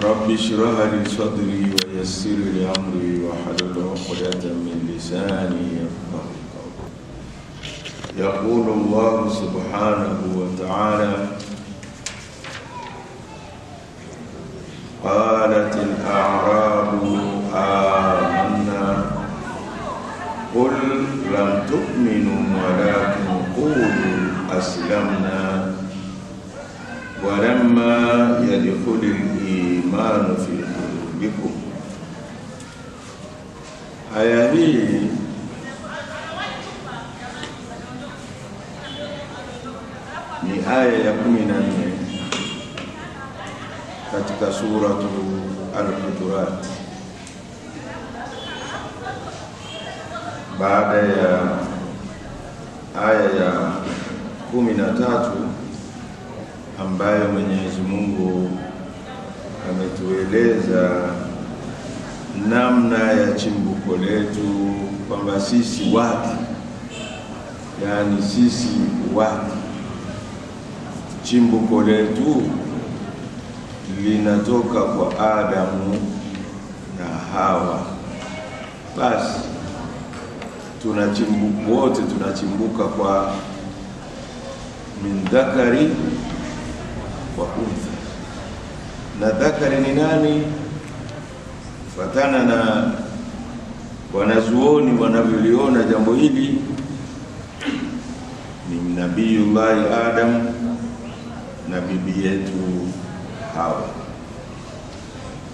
رب اشرح لي صدري ويسر لي امري واحلل عقدة من لساني يفقهوا قولي. يقول الله سبحانه وتعالى: قالت الأعراب آمنا قل لم تؤمنوا ولكن قولوا أسلمنا ولما يدخل الإيمان في قلوبكم. Aya hii ni aya ya 14 katika suratu Al-Hujurat, baada ya aya ya 13 ambayo Mwenyezi Mungu ametueleza namna ya chimbuko letu, kwamba sisi watu, yani sisi watu, chimbuko letu linatoka kwa Adamu na Hawa. Basi wote tunachimbuka kwa min dhakari wa untha. Na dhakari ni nani? Fatana na wanazuoni wanavyoliona jambo hili, ni Nabiyullahi Adam na bibi yetu Hawa.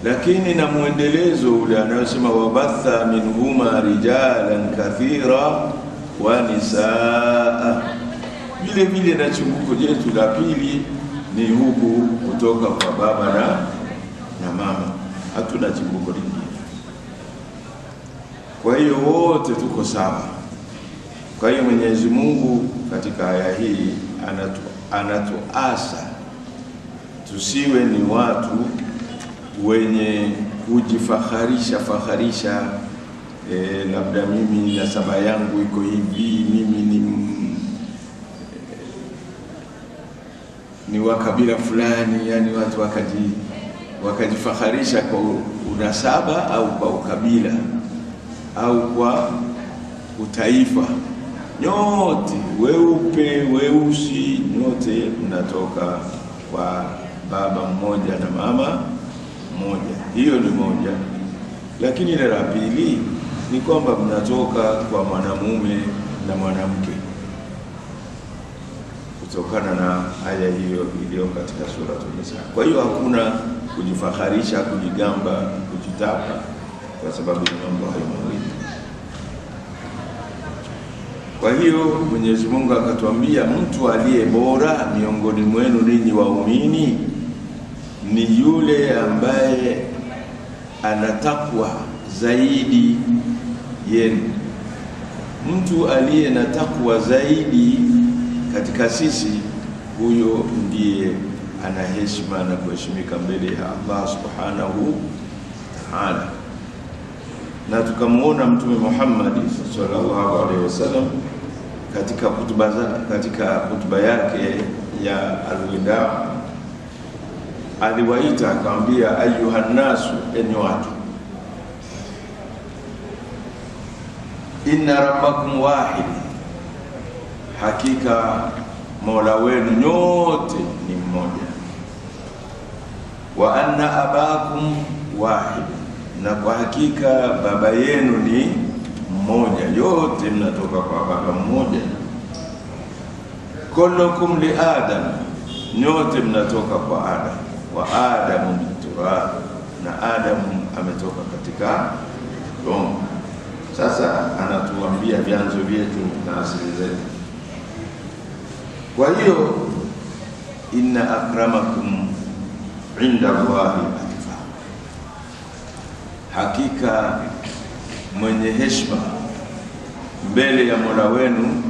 Lakini na muendelezo ule anayosema wabatha minhuma rijalan kathira wa nisaa, vile vile na chimbuko letu la pili ni huku kutoka kwa baba na mama. Hatuna chimbuko lingine. Kwa hiyo wote tuko sawa. Kwa hiyo Mwenyezi Mungu katika aya hii anatuasa tusiwe ni watu wenye kujifakharisha labda mimi nasaba yangu iko hivi, mimi ni wa kabila fulani, yani watu wakajifakharisha kwa unasaba au kwa ukabila au kwa utaifa. Nyote weupe weusi, nyote mnatoka kwa baba mmoja na mama mmoja. Hiyo ni moja. Lakini ile la pili ni kwamba mnatoka kwa mwanamume na mwanamke, kutokana na aya hiyo iliyo katika sura An-Nisa. Kwa hiyo hakuna kujifakharisha, kujigamba, kujitapa kwa sababu ya mambo hayo mawili. Kwa hiyo Mwenyezi Mungu akatuambia mtu aliye bora miongoni mwenu ninyi waumini ni yule ambaye anatakwa zaidi yenu. Mtu aliye na takwa zaidi katika sisi, huyo ndiye ana heshima na kuheshimika mbele ya Allah Subhanahu wa Ta'ala. na tukamuona Mtume Muhammad sallallahu alaihi wasallam katika hutuba yake ya al-wida aliwaita akamwambia, ayuhan nasu, enyi watu, inna rabbakum wahid, hakika Mola wenu nyote ni mmoja, wa anna abakum wahid, na kwa hakika baba yenu ni mmoja, yote mnatoka kwa baba mmoja. Kullukum li Adam, nyote mnatoka kwa Adam, wa Adamu min turab, na Adamu ametoka katika udongo. Sasa anatuambia vyanzo vyetu na asili zetu. Kwa hiyo inna akramakum inda Allahi atqakum, hakika mwenye heshima mbele ya Mola wenu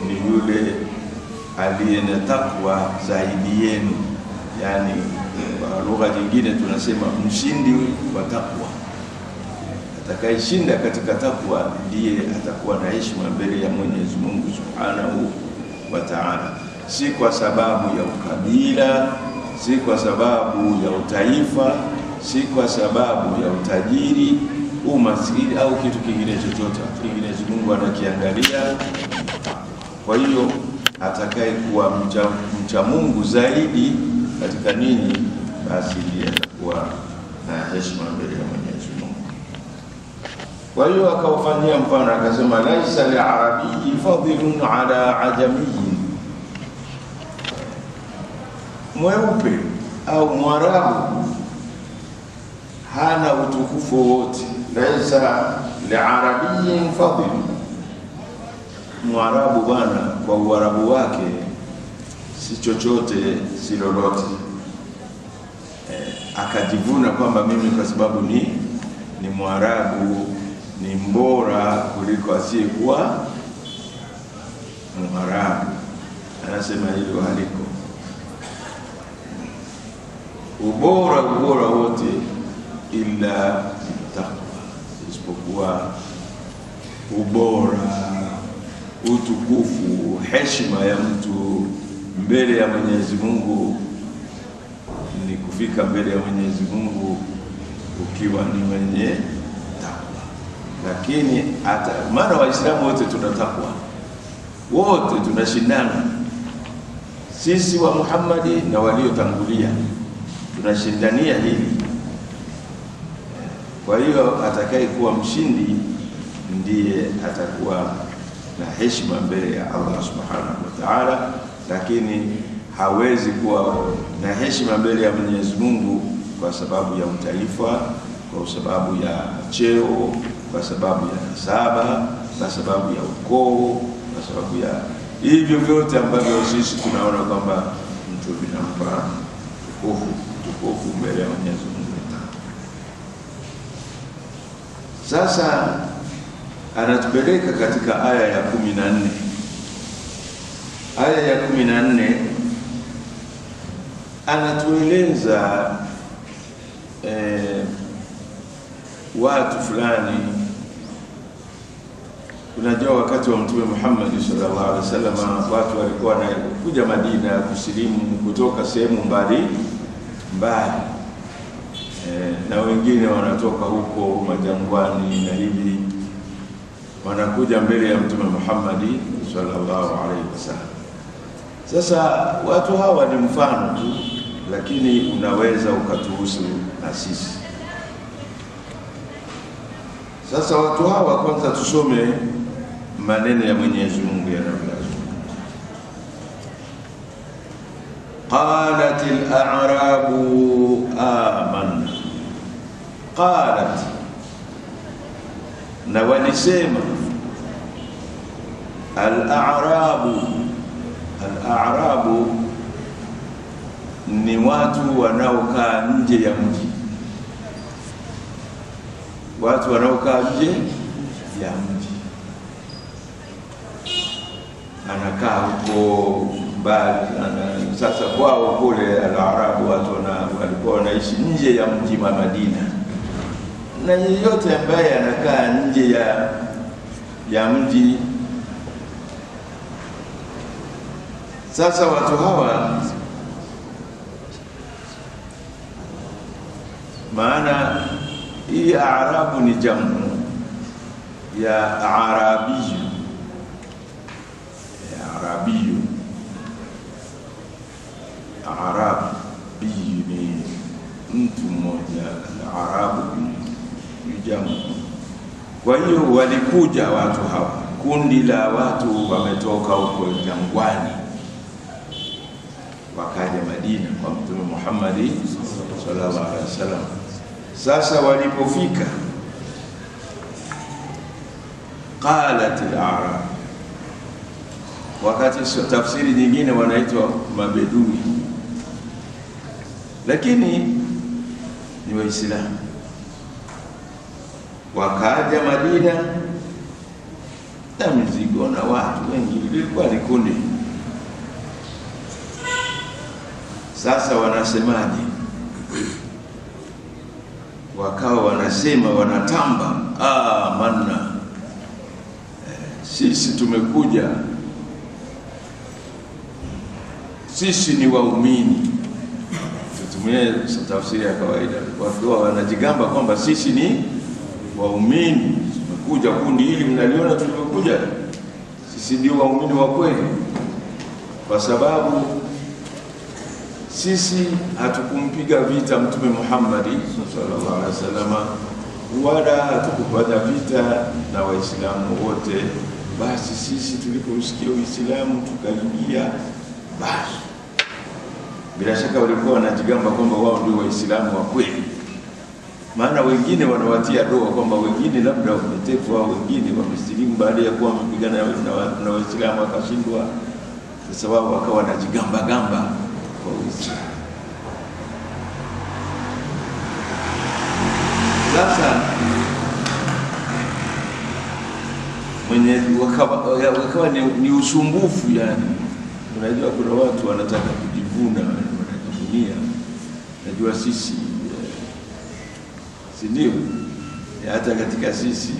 ni yule aliye na takwa zaidi yenu. Yani kwa lugha nyingine tunasema mshindi wa takwa. Atakayeshinda katika takwa ndiye atakuwa na heshima mbele ya Mwenyezi Mungu Subhanahu wa Ta'ala, si kwa sababu ya ukabila, si kwa sababu ya utaifa, si kwa sababu ya utajiri, umaskini au kitu kingine chochote. Mwenyezi Mungu anakiangalia. Kwa hiyo atakaye kuwa mcha Mungu zaidi katika nini, basi ndiye atakuwa na heshima mbele ya Mwenyezi Mungu. Kwa hiyo akawafanyia mfano akasema, laisa li'arabiyyi fadlun ala ajamiyyin, mweupe au mwarabu hana utukufu wote. Laisa li'arabiyyin fadlun, mwarabu bwana kwa uarabu wake si chochote, si lolote. Akajivuna kwamba mimi kwa sababu ni mwarabu ni mbora kuliko asiyekuwa mwarabu. Anasema hilo haliko. Ubora wote ila takwa, isipokuwa ubora, utukufu, heshima ya mtu mbele ya Mwenyezi Mungu ni kufika mbele ya Mwenyezi Mungu ukiwa ni mwenye takwa. Lakini hata maana Waislamu wote tuna takwa, wote tunashindana. Sisi wa Muhammadi na waliotangulia tunashindania hili. Kwa hiyo atakaye kuwa mshindi ndiye atakuwa na heshima mbele ya Allah Subhanahu wa Ta'ala, lakini hawezi kuwa na heshima mbele ya Mwenyezi Mungu kwa sababu ya utaifa, kwa sababu ya cheo, kwa sababu ya nasaba, kwa sababu ya ukoo, kwa sababu ya hivyo vyote ambavyo sisi tunaona kwamba mtu binampa tukufu mbele ya Mwenyezi Mungu. Sasa anatupeleka katika aya ya 14. Aya ya 14 anatueleza watu fulani. Unajua wakati wa Mtume Muhammad sallallahu alaihi wasallam watu walikuwa wanakuja Madina kusilimu kutoka sehemu mbali na wengine wanatoka huko majangwani na hivi wanakuja mbele ya Mtume Muhammad sallallahu alaihi wasallam. Sasa watu hawa ni mfano tu, lakini unaweza ukatuhusu na sisi. Sasa watu hawa kwanza tusome maneno ya Mwenyezi Mungu yanayozungumza. Qalat al-a'rabu amanna, qalat, na walisema al-a'rabu ni watu wanaokaa nje ya mji, watu wanaokaa nje ya mji. Anakaa huko mbali. Sasa kwao kule al-Arabu watu walikuwa wanaishi nje ya mji wa Madina, na yeyote ambaye anakaa nje ya mji. Sasa watu hawa, maana hii Arabu ni jamu ya Arabiyu. Arabiyu, Arabiyu ni mtu mmoja, Arabu ni jamu. Kwa hiyo walikuja watu hawa, kundi la watu wametoka huko jangwani, wakaja Madina kwa Mtume Muhammad sallallahu alaihi wasallam. Sasa walipofika, qalat al-a'rab, wakati tafsiri nyingine wanaitwa mabedui, lakini ni Waislamu. Wakaja Madina na mizigo na watu wengi, lilikuwa ni kundi. Sasa wanasemaje? Wakawa wanasema, wanatamba, manna, sisi tumekuja, sisi ni waumini. Tutumie tafsiri ya kawaida, watu wanajigamba kwamba sisi ni waumini, tumekuja kundi hili mnaliona tumekuja, sisi ndio waumini wa kweli, kwa sababu sisi hatukumpiga vita Mtume Muhammad sallallahu alaihi wasallam, wala hatukupata vita na Waislamu wote. Basi sisi tuliposikia Uislamu tukaingia. Basi bila shaka walikuwa wanajigamba kwamba wao ndio Waislamu wa kweli, maana wengine wanawatia doa kwamba wengine labda wametekwa, wengine wamesilimu baada ya kuwa wamepigana na Waislamu wakashindwa. Sasa wao wakawa wanajigamba kwa Uislamu. Sasa wakawa ni usumbufu yani. Unajua kuna watu wanataka kujivuna, wanajivunia. Najua sisi si ndio? Hata katika sisi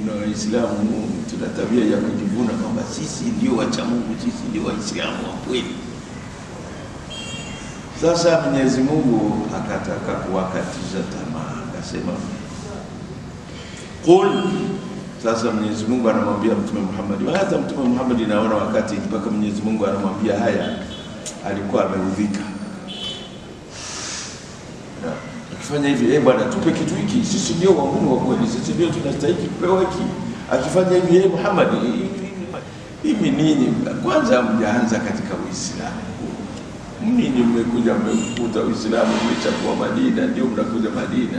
na Waislamu tuna tabia ya kujivuna kwamba sisi ndio wacha Mungu, sisi ndio Waislamu wa kweli. Sasa Mwenyezi Mungu akataka kuwakatiza tamaa, akasema qul. Sasa Mwenyezi Mungu anamwambia Mtume Muhammad, hata Mtume Muhammad anaona wakati mpaka Mwenyezi Mungu anamwambia haya, alikuwa ameudhika. Akifanya hivi, bwana tupe kitu hiki, sisi ndio waumini wa kweli, sisi ndio tunastahili kupewa hiki. Akifanya hivi, Muhammad, hivi nini? Kwanza mjaanza katika Uislamu. Mnini mmekuja mmekuta Uislamu umechukua Madina, ndio mnakuja Madina.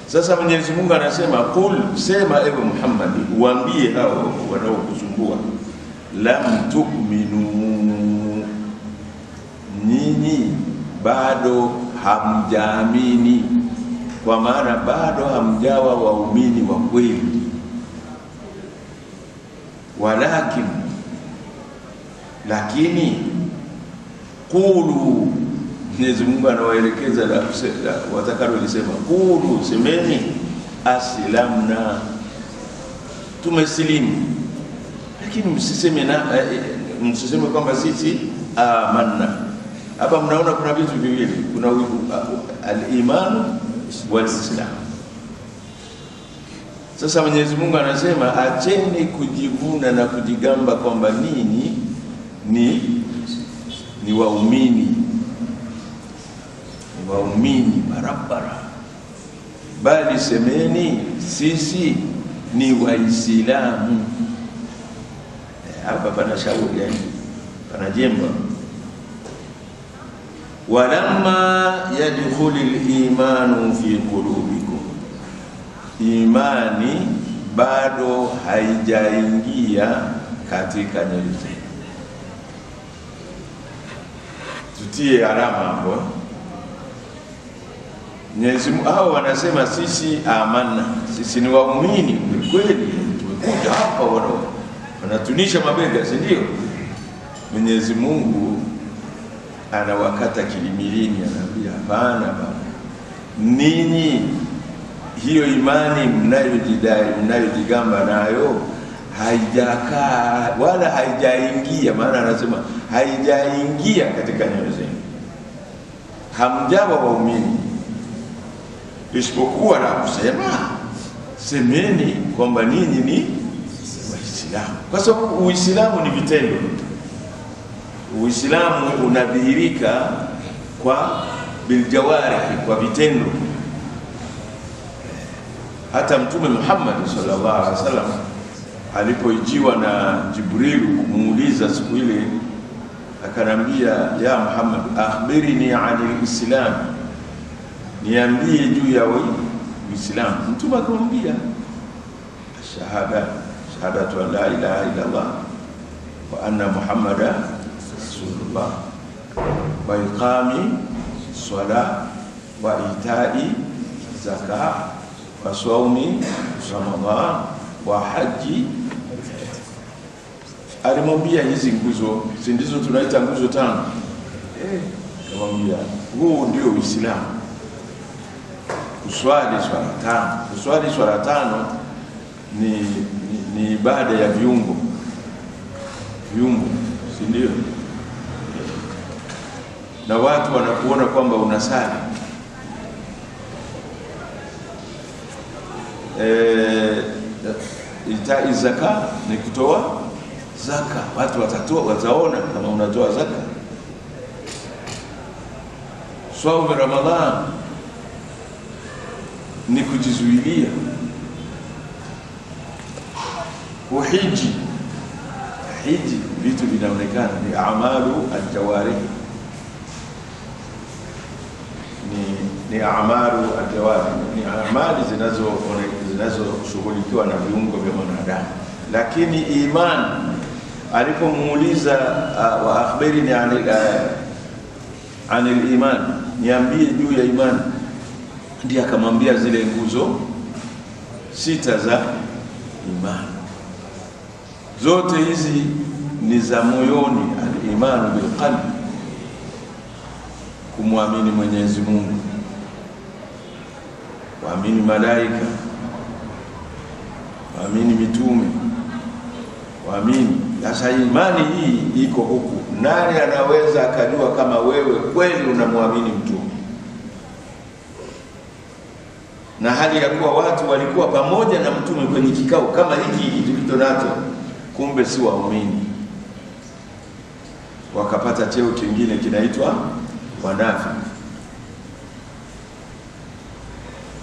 Sasa Mwenyezi Mungu anasema qul, sema ewe Muhammad, uambie hao wanaokusumbua, lam tu'minu, nyinyi bado hamjaamini, kwa maana bado hamjawa waumini wa kweli. Walakin, lakini qulu, Mwenyezi Mungu anawaelekeza watakalo lisema, qulu, semeni, aslamna, tumesilimu. Lakini msiseme kwamba sisi amanna. Hapa mnaona kuna vitu viwili, kuna al-imanu wal-islam. Sasa Mwenyezi Mungu anasema acheni kujivuna na kujigamba kwamba ninyi ni waumini, barabara, bali semeni sisi ni Waislamu. Hapa pana shauri yani, pana jemba. Walamma yadkhulul imanu fi qulubikum, imani bado haijaingia katika nyoyo zenu. Tutie alama hapo. Mwenyezi Mungu hao wanasema sisi amana, sisi ni waumini kweli, tumekuja hapa, wanatunisha mabega, si ndio? Mwenyezi Mungu anawakata kilimilini, anaambia hapana baba, ninyi hiyo imani mnayojigamba nayo haijakaa wala haijaingia, maana anasema haijaingia katika nyoyo zenu, hamjawa waumini, isipokuwa la kusema semeni kwamba ninyi ni Waislamu. Kwa sababu Uislamu ni vitendo. Uislamu unadhihirika kwa biljawarih, kwa vitendo. Hata Mtume Muhammad sallallahu alaihi wasallam alipoijiwa na Jibril kumuuliza siku ile, akanambia, ya Muhammad, akhbirini anil islam, niambie juu ya Uislamu. Mtume akamwambia, shahadatu an la ilaha illa Allah wa anna Muhammadan rasulullah wa iqami salat wa itai zakat wa sawmi Ramadan wa haji. Alimwambia hizi nguzo, si ndizo tunaita nguzo tano? Akamwambia huu ndio Uislamu. Kuswali swala tano ni ibada ya viungo, si ndio? Na watu wanakuona kwamba unasali. Itai zaka ni kutoa zaka, watu wataona kama unatoa zaka. Swaumu Ramadhan ni kujizuilia. Uhiji vitu vinaonekana ni amalu aljawarih, ni amalu aljawarih, ni amali zinazoshughulikiwa na viungo vya mwanadamu. Lakini iman, alipomuuliza wa akhbirini anil iman, niambie juu ya iman, ndiye akamwambia zile nguzo 6 za imani. Zote hizi ni za moyoni. Al-imanu bil qalbi, kumwamini Mwenyezi Mungu, kuamini malaika, kuamini mitume, kuamini. Sasa imani hii iko huku. Nani anaweza akajua kama wewe kweli unamwamini mtume, na hali ya kuwa watu walikuwa pamoja na mtume kwenye kikao kama hiki tulichonacho, kumbe si waumini, wakapata cheo kingine kinaitwa wanafiki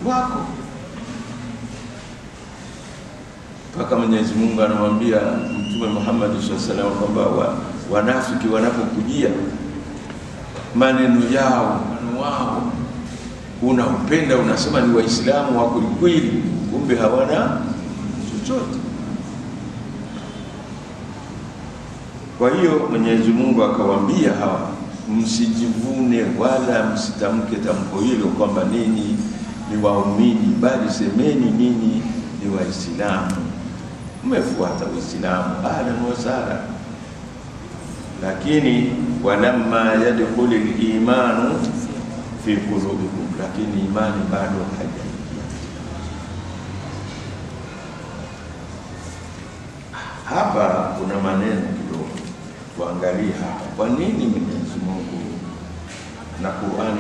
wako. Mpaka Mwenyezi Mungu anamwambia Mtume Muhammad sallallahu alaihi wasallam kwamba wanafiki wanapokujia maneno wao unaupenda, unasema ni Waislamu wa kweli, kumbe hawana chochote. Kwa hiyo Mwenyezi Mungu akawaambia hawa, msijivune wala msitamke tamko hilo kwamba ninyi ni waumini, bali semeni ninyi ni Waislamu, mmefuata Uislamu, ahlan wa sahlan. Lakini walamma yadkhulu al-imanu fi qulubikum, lakini imani bado haijaingia. Hapa kuna maneno kidogo, tuangalie hapa. Kwa nini Mwenyezi Mungu na Qur'ani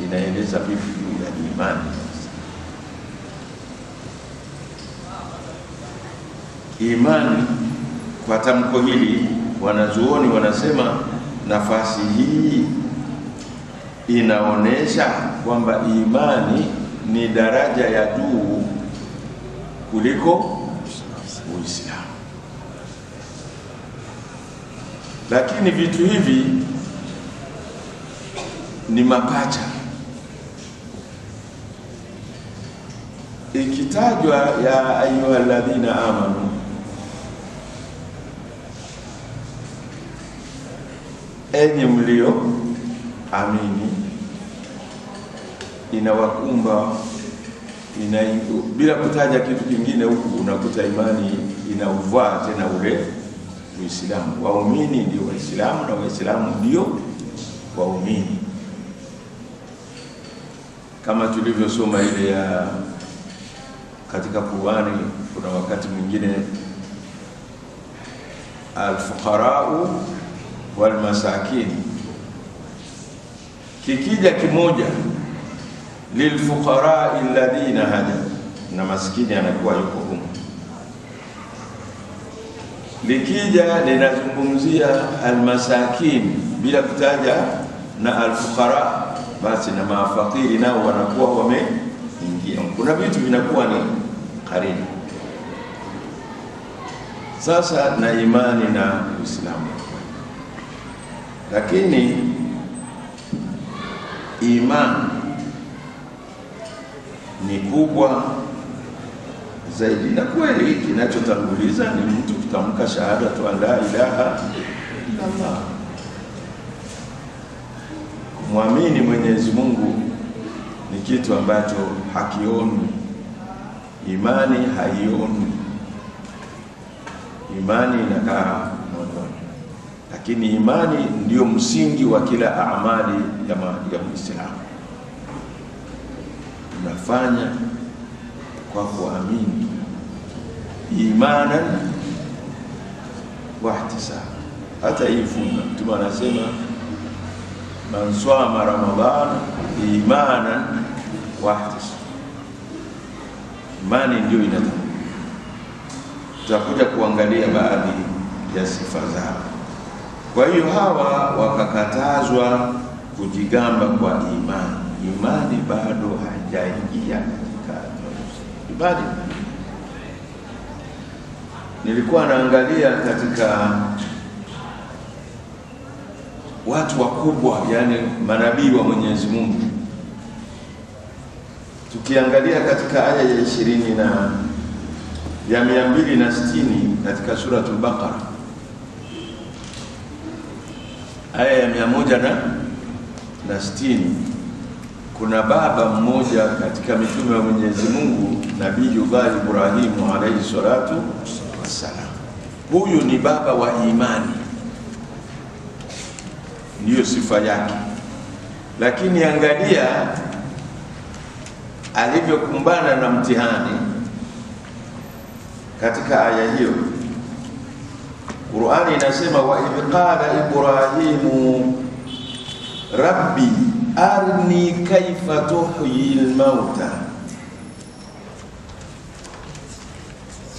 inaeleza vipi juu ya imani? Imani kwa tamko hili, wanazuoni wanasema nafasi hii inaonesha kwamba imani ni daraja ya juu kuliko Uislamu. Lakini vitu hivi ni mapacha. Ikitajwa ya ayyuhalladhina amanu, enyi mlio amini, inawakumba bila kutaja kitu kingine. Huku unakuta imani inauvaa tena ule Uislamu. Waumini ndio Waislamu na Waislamu ndio waumini, kama tulivyosoma ile ya katika Qur'ani kuna wakati mwingine al-fuqara'u wal masakin, kikija kimoja lilfuqara'i alladhina hada, na maskini anakuwa yuko humo. Likija linazungumzia almasakin bila kutaja na alfuqara, basi na mafakiri nao wanakuwa wameingia. Kuna vitu vinakuwa ni karibu. Sasa na imani na Uislamu, lakini imani ni kubwa zaidi, na kweli kinachotanguliza ni mtu kutamka shahada tu la ilaha illallah, kumwamini Mwenyezi Mungu ni kitu ambacho hakioni. Imani haioni, imani inakaa moyoni, lakini imani ndiyo msingi wa kila amali ya Muislamu. Unafanya kwa kuamini, imanan wa ihtisab. Hata hii funga Mtume anasema man swama Ramadhan imanan wa ihtisab. Imani ndio inataka. Tutakuja kuangalia baadhi ya sifa zao. Kwa hiyo hawa wakakatazwa kujigamba kwa imani. Imani bado haijaingia katika ibada. Nilikuwa naangalia katika watu wakubwa, yani manabii wa Mwenyezi Mungu. Tukiangalia katika aya ya 20 na ya 260 katika suratul Baqara, aya ya 160, kuna baba mmoja katika mitume wa Mwenyezi Mungu, Nabii Ibrahim alayhi salatu wassalam. Huyu ni baba wa imani, ndiyo sifa yake. Lakini angalia alivyokumbana na mtihani katika aya hiyo. Qur'ani inasema wa idh qala Ibrahimu rabbi arni kaifa tuhyil mauta.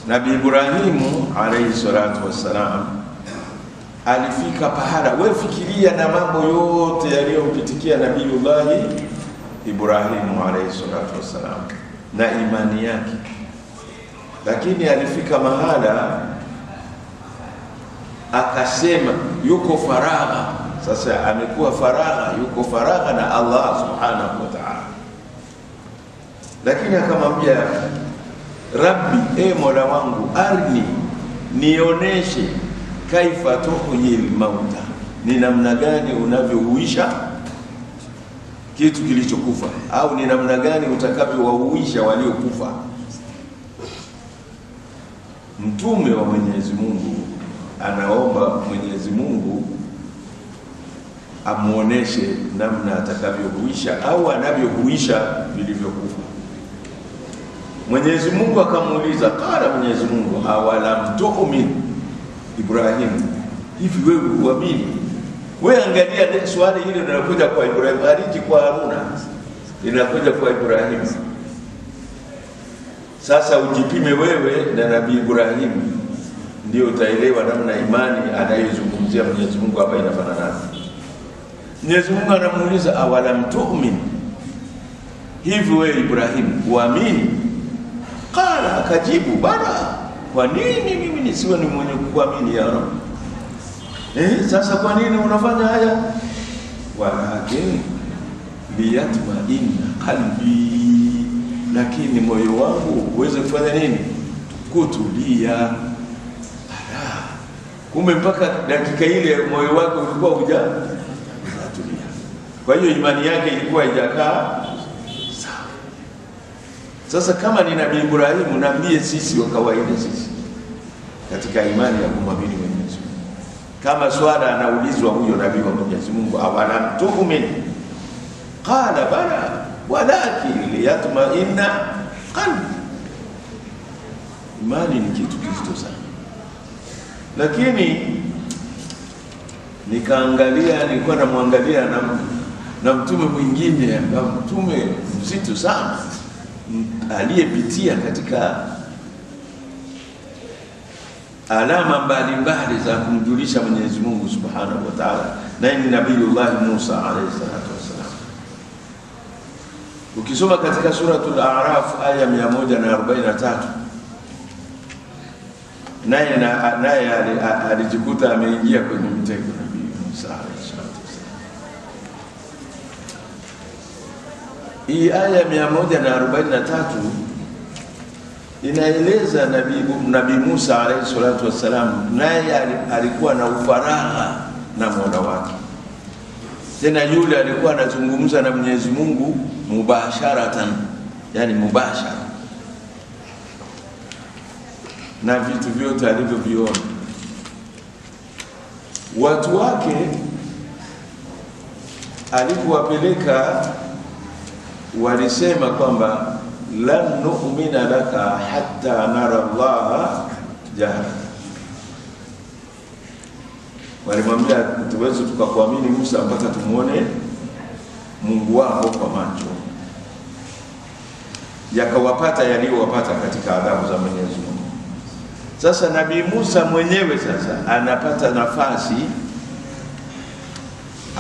Nabii Ibrahimu alayhi salatu wassalam alifika pahala, wewe fikiria na mambo yote yaliyompitikia Nabii Ibrahimu alayhi salatu wassalam na imani yake, lakini alifika mahala akasema yuko faragha. Sasa amekuwa faragha, yuko faragha na Allah subhanahu wa ta'ala, lakini akamwambia rabbi, Mola wangu, arni, nioneshe, kaifa tuhyil mauta, ni namna gani unavyohuisha kitu kilichokufa, au ni namna gani utakavyowahuisha waliokufa. Mtume wa Mwenyezi Mungu anaomba Mwenyezi Mungu amuoneshe namna atakavyohuisha au anavyohuisha vilivyokufa. Mwenyezi Mungu akamuuliza, qala Mwenyezi Mungu, awalam tu'min Ibrahim, hivi wewe huamini? Wewe angalia swali hili linakuja kwa Ibrahim, haliji kwa Haruna, linakuja kwa Ibrahim. Sasa ujipime wewe na Nabii Ibrahim, ndio utaelewa namna imani anayozungumzia Mwenyezi Mungu hapa inafanana. Mwenyezi Mungu anamuuliza, awalam tu'min, hivi wewe Ibrahim huamini? Qala, akajibu, bala, kwa nini mimi nisiwe ni mwenye kuamini ya Rabb? Sasa kwa nini unafanya haya? Walakin liyatma'inna qalbi, lakini moyo wangu uweze kufanya nini? Kutulia. Kumbe mpaka dakika ile moyo wako ulikuwa hujatulia. Kwa hiyo imani yake ilikuwa haijakaa sawa. Sasa kama ni Nabii Ibrahim, naambie sisi wa kawaida, sisi katika imani ya kumwamini Mwenyezi Mungu, kama swala anaulizwa huyo nabii wa Mwenyezi Mungu, awalam tu'min, qala bala walakin liyatma'inna qalbi, Imani ni kitu kizito sana. Lakini nilikuwa namwangalia na mtume mwingine, mtume mzito sana aliyepitia katika alama mbalimbali za kumjulisha Mwenyezi Mungu Subhanahu wa Ta'ala, naye ni Nabiiullah Musa alayhi salatu wasalam. Ukisoma katika suratul A'raf aya 143, naye alijikuta ameingia kwenye mtego Nabii Musa alayhi salatu wasalam. Hii aya 143 inaeleza Nabii Musa alayhi salatu wasalam, naye alikuwa na ufaragha na Mola wake. Tena yule alikuwa anazungumza na Mwenyezi Mungu mubasharatan, yani mubashara, na vitu vyote alivyoviona. Watu wake alipowapeleka walisema kwamba lan nu'mina laka hatta nara Allah jahra. Walimwambia tuweze tukakuamini Musa mpaka tumuone Mungu wako kwa macho. Yakawapata yaliyowapata katika adhabu za Mwenyezi Mungu. Sasa Nabii Musa mwenyewe sasa anapata nafasi,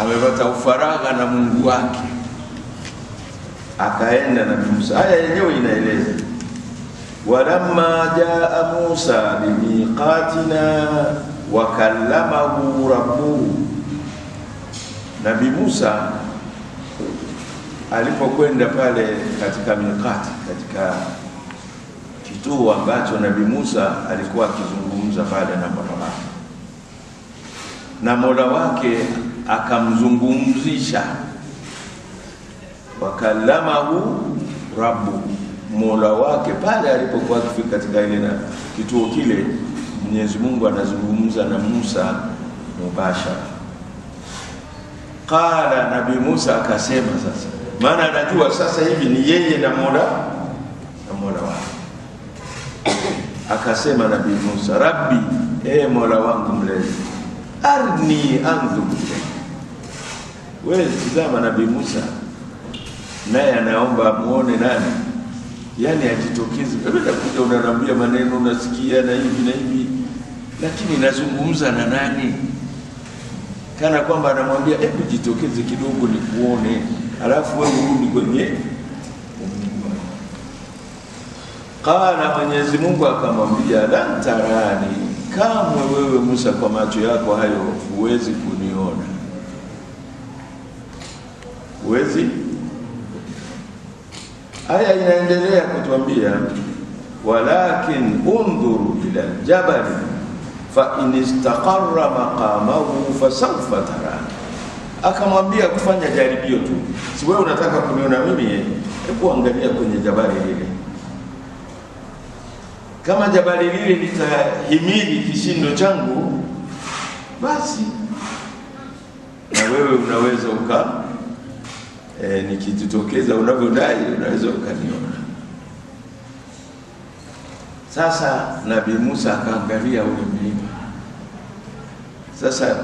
amepata ufaragha na Mungu wake. Akaenda Nabii Musa. Aya yenyewe inaeleza, walamma jaa Musa limiqatina wa kallamahu rabbuhu. Nabii Musa alipokwenda pale katika miqati, katika kituo ambacho Nabii Musa alikuwa akizungumza pale na Mola wake, na Mola wake akamzungumzisha. Wakallamahu rabbu, Mola wake pale alipokuwa akifika katika ile na kituo kile, Mwenyezi Mungu anazungumza na Musa mubashara. Qala, Nabii Musa akasema sasa, maana anajua sasa hivi ni yeye na Mola wake. Akasema Nabii Musa, Rabbi, Mola wangu mlezi, arni anzur. Wewe tazama, Nabii Musa naye anaomba muone nani, yani ajitokeze. Kabla kuja unaniambia maneno unasikia na hivi, lakini nazungumza na nani? Kana kwamba anamwambia hebu jitokeze kidogo nikuone, alafu wewe urudi kwenye. Qala, Mwenyezi Mungu akamwambia, lan tarani, kamwe wewe Musa kwa macho yako hayo huwezi kuniona. Huwezi. Aya inaendelea kutuambia, walakin undhuru ila aljabal fa in istaqarra maqamahu fasawfa tarani. Akamwambia kufanya jaribio tu, si wewe unataka kuniona mimi, hebu angalia kwenye jabali lile. Kama jabali lile litahimili kishindo changu, basi na wewe unaweza nikijitokeza unavyodai unaweza ukaniona. Sasa Nabii Musa akaangalia ule mlima. Sasa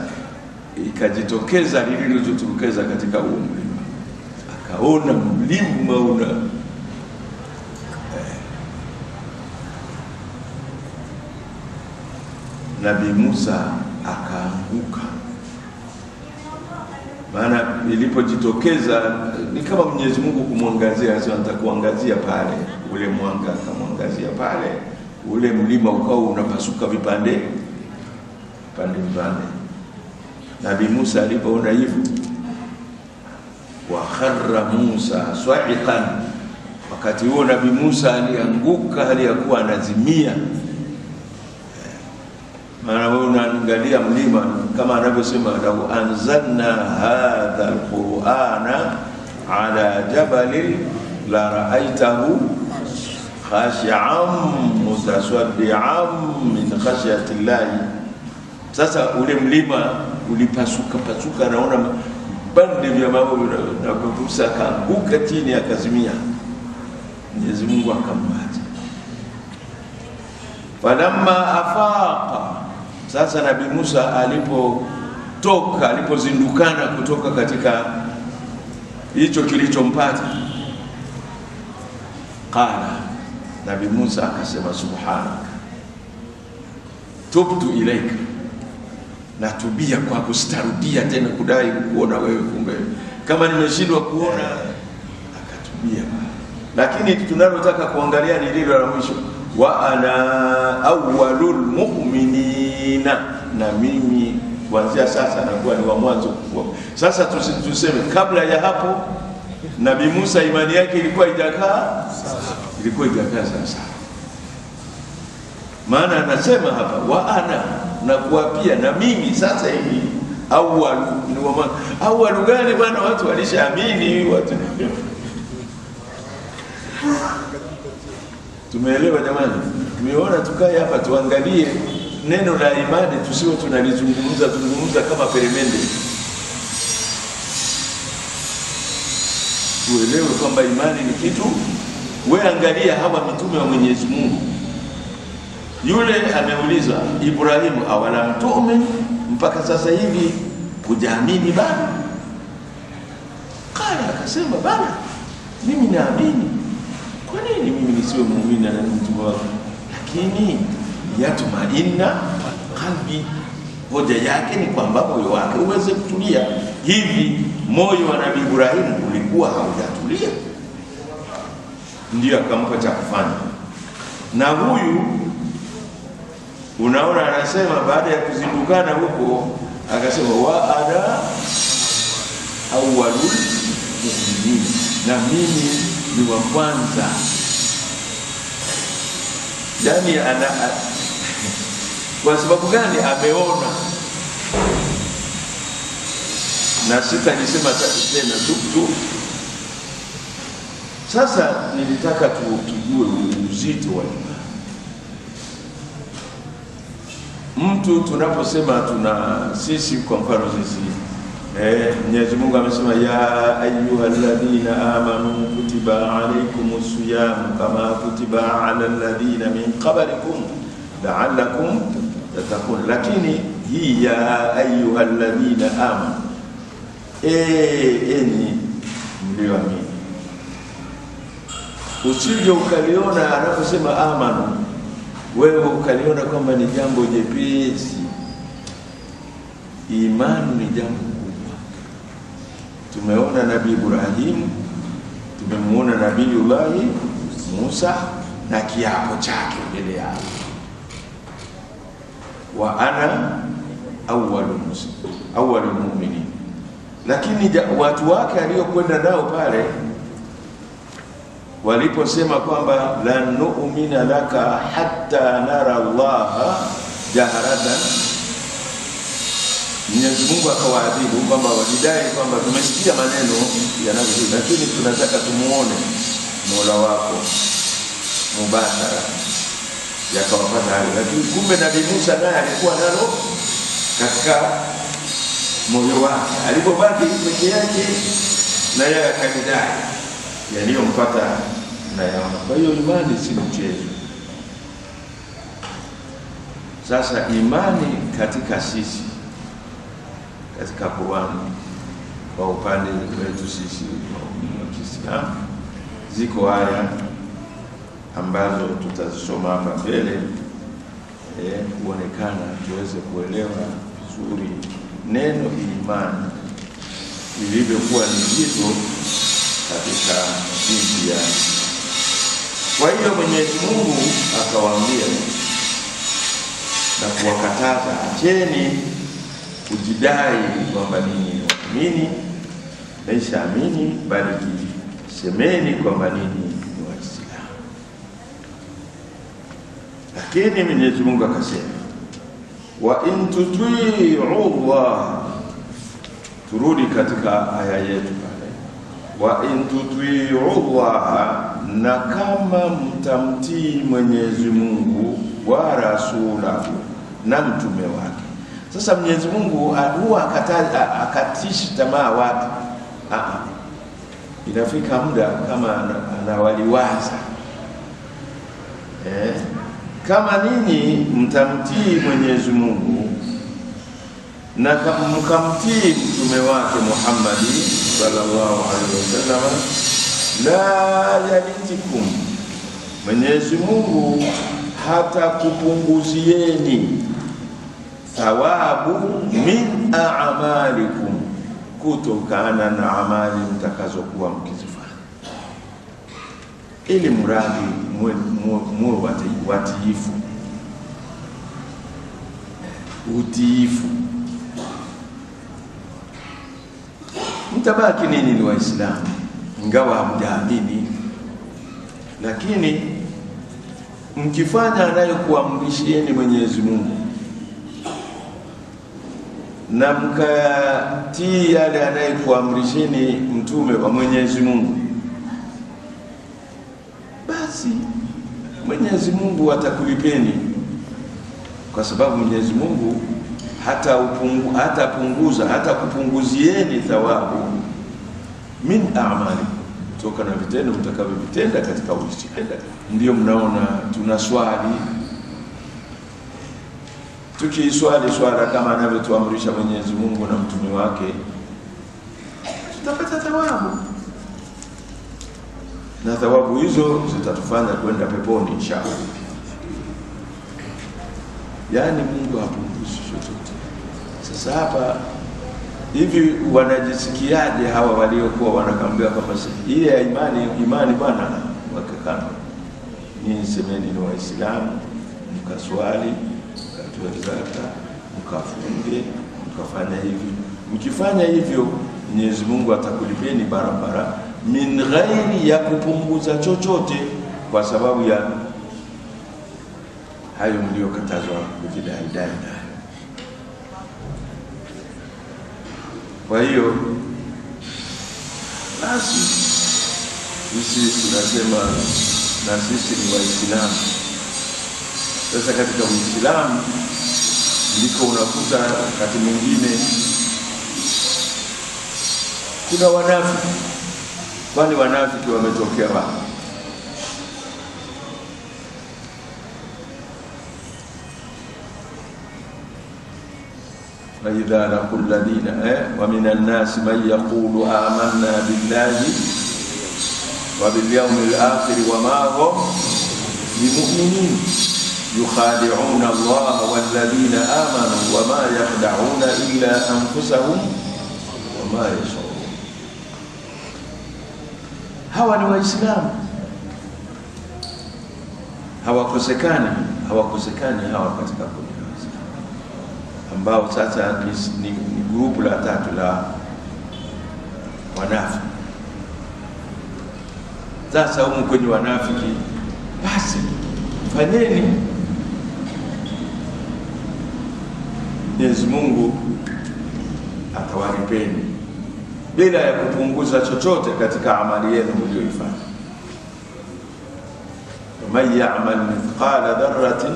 ikajitokeza lililojitokeza katika ule mlima. Akaona mlima Nabii Musa akaanguka. Maana ilipojitokeza ni kama Mwenyezi Mungu kumwangazia, sasa nitakuangazia pale. Ule mwanga akamwangazia pale, ule mlima ukao unapasuka vipande. Nabii Musa alipoona hivyo, wa kharra Musa swa'iqan, wakati huo Nabii Musa alianguka, aliyakuwa anazimia. Maana wewe unaangalia mlima kama anavyosema, lau anzalna hadha alqur'ana ala jabalin la ra'aytahu khashi'an mutasaddian min khashyati llahi. Sasa ule mlima ulipasuka, naona pande vya mawe, na Musa akaanguka chini akazimia. Mwenyezi Mungu akamwacha. Falamma afaqa, sasa Nabii Musa alipozindukana kutoka katika hicho kilichompata, qala, Nabii Musa akasema subhanaka tubtu ilaika, natubia kwa kustarudia tena kudai kuona wewe, kumbe kama nimeshindwa kuona. Akatubia. Lakini tunalotaka kuangalia ni lile la mwisho, wa ana awwalul mu'minina, na mimi kuanzia sasa nakuwa ni wa mwanzo kubwa. Sasa tuseme kabla ya hapo Nabii Musa imani yake ilikuwa ijakaa sasa. Maana anasema hapa wa ana, na kuapia na mimi sasa hivi awwal ni wa mwanzo. Awwal gani bwana? Watu walishaamini watu. Tumeelewa jamani? Tumeona tukae hapa tuangalie neno la imani, tusiwe tunalizungumza kama peremende. Tuelewe kwamba imani ni kitu. Wewe angalia hawa mitume wa Mwenyezi Mungu. Yule ameuliza Ibrahimu, awala tu'min, mpaka sasa hivi hujaamini bado? Kala akasema bana, mimi naamini. Kwa nini mimi nisiwe muumini na mtume wako? Lakini yatumainna qalbi, hoja yake ni kwamba moyo wake uweze kutulia. Hivi moyo wa Nabii Ibrahimu ulikuwa haujatulia, ndio akampa cha kufanya. Na huyu unaona anasema baada ya kuzindukana huko akasema wa ana awwalul mu'minin, na mimi ni wa kwanza. Yani kwa sababu gani? Ameona. Na sitanisema tena tu. Sasa nilitaka tujue uzito wa imani. Mtu tunaposema sisi kwa mfano sisi Mwenyezi Mungu amesema ya ayyuhalladhina amanu kutiba alaykumus siyam kama kutiba alal ladhina min qablikum la'allakum tattaqun. Lakini hii ya ayyuhalladhina amanu, enyi mlioamini, usije ukaliona anaposema amanu wewe ukaliona kwamba ni jambo jepesi. Imani ni jambo kubwa. Tumeona Nabii Ibrahim, tumemuona Nabii Musa na kiapo chake mbele yao, wa ana awwalul mu'minin. Lakini watu wake aliokwenda nao pale waliposema kwamba la nu'mina laka hatta nara Allah jaharatan, Mwenyezi Mungu akawaadhibu kwamba walidai kwamba tumesikia maneno yanavyo, lakini tunataka tumuone Mola wako mubashara. Yakawapata hayo, lakini kumbe Nabii Musa naye alikuwa nalo katika moyo wake. Alipobaki peke yake na yeye akadai yaliyompata na yaona. Kwa hiyo imani si mchezo. Sasa imani katika sisi, katika Qur'an, kwa upande wetu sisi wa Kiislamu, ziko aya ambazo tutazisoma hapa mbele kuonekana tuweze kuelewa vizuri neno imani lilivyokuwa ni zito katika Biblia. Kwa hiyo Mwenyezi Mungu akawaambia na kuwakataza, acheni kujidai kwamba ninyi waamini, laisha amini, bali semeni kwamba ninyi ni Waislamu. Lakini Mwenyezi Mungu akasema, wa in tuti'u Allah, turudi katika aya yetu pale, wa in tuti'u Allah, na kama mtamtii Mwenyezi Mungu wa rasulahu, na mtume wake. Sasa Mwenyezi Mungu huwa akatishi tamaa watu. Inafika muda kama anawaliwaza kama ninyi mtamtii Mwenyezi Mungu na mkamtii mtume wake Muhammad sallallahu alaihi wasallam, la yalitikum, Mwenyezi Mungu hata kupunguzieni thawabu min a'malikum, kutokana na amali mtakazokuwa mkizifanya, ili mradi muwe watiifu. Utiifu, mtabaki nini ni Waislamu ingawa hamjaamini, lakini mkifanya anayokuamrishieni Mwenyezi Mungu na mkatii yale anayekuamrisheni mtume wa Mwenyezi Mungu, basi Mwenyezi Mungu atakulipeni, kwa sababu Mwenyezi Mungu hata kupunguzieni thawabu min a'mali, kutoka na vitendo mtakavyovitenda katika Uislamu. Ndio mnaona tunaswali, tukiswali swala kama anavyotuamrisha Mwenyezi Mungu na mtume wake, tutapata thawabu, na thawabu hizo zitatufanya kwenda peponi inshallah. Yani Mungu hapunguzi chochote. Sasa hapa hivi wanajisikiaje hawa waliokuwa wanakambia kwamba ile ya imani bwana wakakana? Ni semeni ni Waislamu, mkaswali, mkatoa zaka, mkafunge, mkafanya hivi. Mkifanya hivyo Mwenyezi Mungu atakulipeni barabara min ghairi ya kupunguza chochote, kwa sababu ya hayo mliokatazwa kujidai. Kwa hiyo basi sisi tunasema na sisi ni Waislamu. Sasa katika Uislamu ndiko unakuta wakati mwingine kuna wanafiki. Kwani wanafiki wametokea wapi? فإذا لقوا الذين ومن الناس من يقول آمنا بالله وباليوم الآخر وما هم بمؤمنين يخادعون الله والذين آمنوا وما يخدعون إلا أنفسهم وما يشعرون. hawa ni Waislamu, hawakosekani hawa katika kundi ambao sasa ni grupu la tatu la wanafiki. Sasa humu kwenye wanafiki, basi fanyeni, Mwenyezi Mungu atawalipeni bila ya kupunguza chochote katika amali yenu mlioifanya. Man ya'mal mithqala dharratin